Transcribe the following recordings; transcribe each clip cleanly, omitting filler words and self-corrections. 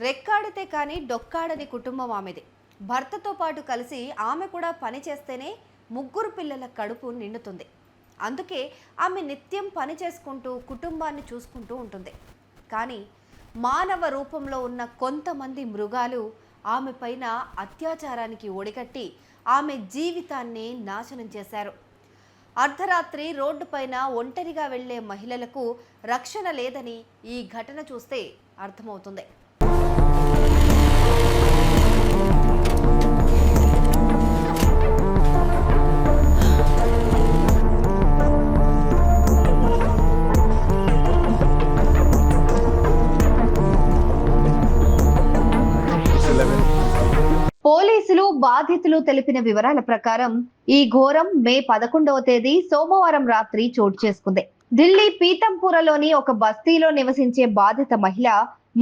రెక్కాడితే కానీ డొక్కాడని కుటుంబం ఆమెది. భర్తతో పాటు కలిసి ఆమె కూడా పని చేస్తేనే ముగ్గురు పిల్లల కడుపు నిండుతుంది. అందుకే ఆమె నిత్యం పని చేసుకుంటూ కుటుంబాన్ని చూసుకుంటూ ఉంటుంది. కానీ మానవ రూపంలో ఉన్న కొంతమంది మృగాలు ఆమె పైన అత్యాచారానికి ఒడిగట్టి ఆమె జీవితాన్ని నాశనం చేశారు. అర్ధరాత్రి రోడ్డుపైన ఒంటరిగా వెళ్లే మహిళలకు రక్షణ లేదని ఈ ఘటన చూస్తే అర్థమవుతుంది. పోలీసులు బాధితులు తెలిపిన వివరాల ప్రకారం ఈ ఘోరం మే 11వ తేదీ సోమవారం రాత్రి చోటు చేసుకుంది. ఢిల్లీ పీతంపురలోని ఒక బస్తీలో నివసించే బాధిత మహిళ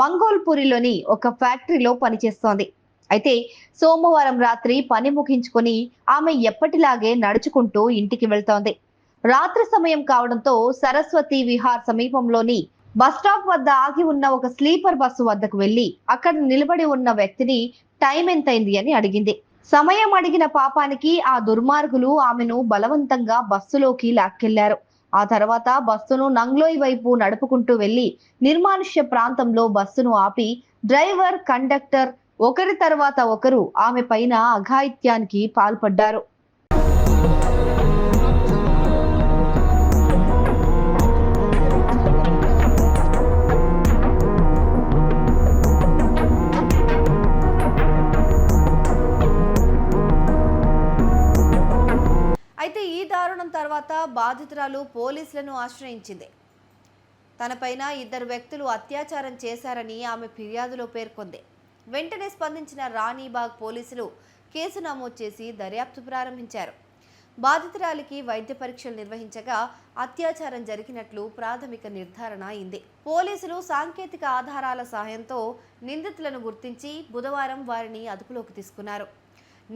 మంగోల్పురిలోని ఒక ఫ్యాక్టరీలో పనిచేస్తోంది. అయితే సోమవారం రాత్రి పని ముగించుకొని ఆమె ఎప్పటిలాగే నడుచుకుంటూ ఇంటికి వెళ్తోంది. రాత్రి సమయం కావడంతో సరస్వతి విహార్ సమీపంలోని బస్టాప్ వద్ద ఆగి ఉన్న ఒక స్లీపర్ బస్సు వద్దకు వెళ్లి అక్కడ నిలబడి ఉన్న వ్యక్తిని టైం ఎంతైంది అని అడిగింది. సమయం అడిగిన పాపానికి ఆ దుర్మార్గులు ఆమెను బలవంతంగా బస్సులోకి లాక్కెళ్లారు. ఆ తర్వాత బస్సును నంగ్లోయ్ వైపు నడుపుకుంటూ వెళ్లి నిర్మానుష్య ప్రాంతంలో బస్సును ఆపి డ్రైవర్, కండక్టర్ ఒకరి తర్వాత ఒకరు ఆమె పైన అఘాయిత్యానికి పాల్పడ్డారు. అయితే ఈ దారుణం తర్వాత బాధితురాలు పోలీసులను ఆశ్రయించింది. తనపైన ఇద్దరు వ్యక్తులు అత్యాచారం చేశారని ఆమె ఫిర్యాదులో పేర్కొంది. వెంటనే స్పందించిన రాణీబాగ్ పోలీసులు కేసు నమోదు చేసి దర్యాప్తు ప్రారంభించారు. బాధితురాలికి వైద్య పరీక్షలు నిర్వహించగా అత్యాచారం జరిగినట్లు ప్రాథమిక నిర్ధారణ అయింది. పోలీసులు సాంకేతిక ఆధారాల సహాయంతో నిందితులను గుర్తించి బుధవారం వారిని అదుపులోకి తీసుకున్నారు.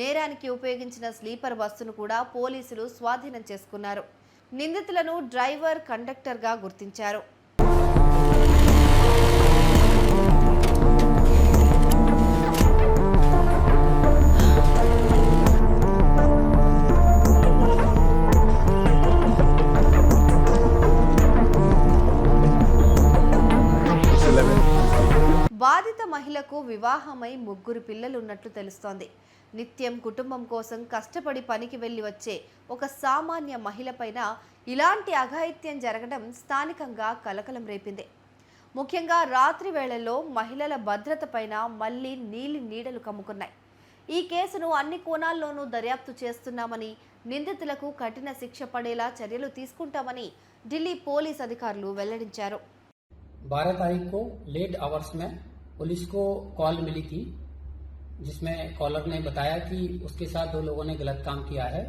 నేరానికి ఉపయోగించిన స్లీపర్ బస్సును కూడా పోలీసులు స్వాధీనం చేసుకున్నారు. నిందితులను డ్రైవర్, కండక్టర్గా గుర్తించారు. బాధిత మహిళకు వివాహమై ముగ్గురు పిల్లలున్నట్లు తెలుస్తోంది. నిత్యం కుటుంబం కోసం కష్టపడి పనికి వెళ్లి వచ్చే ఒక సామాన్య మహిళ పైన ఇలాంటి అఘాయిత్యం జరగడం స్థానికంగా కలకలం రేపింది. ముఖ్యంగా రాత్రి వేళల్లో మహిళల భద్రత పైన మళ్లీ నీడలు కమ్ముకున్నాయి. ఈ కేసును అన్ని కోణాల్లోనూ దర్యాప్తు చేస్తున్నామని, నిందితులకు కఠిన శిక్ష పడేలా చర్యలు తీసుకుంటామని ఢిల్లీ పోలీస్ అధికారులు వెల్లడించారు. 12 तारीख को लेट आवर्स में पुलिस को कॉल मिली थी, जिसमें कॉलर ने बताया कि उसके साथ 2 लोगों ने गलत काम किया है।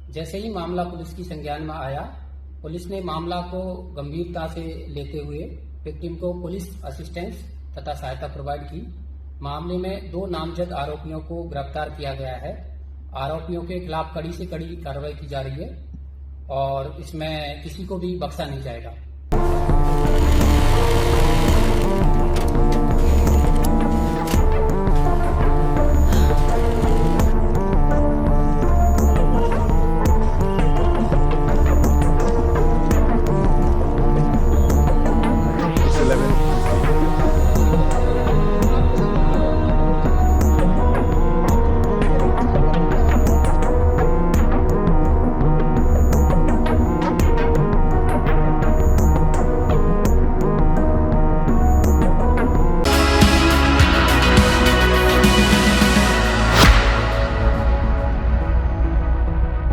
जैसे ही मामला पुलिस की संज्ञान में आया, पुलिस ने मामला को गंभीरता से लेते हुए विक्टिम को पुलिस असिस्टेंस तथा सहायता प्रोवाइड की। मामले में 2 नामजद आरोपियों को गिरफ्तार किया गया है। आरोपियों के खिलाफ कड़ी से कड़ी कार्रवाई की जा रही है और इसमें किसी को भी बख्शा नहीं जाएगा।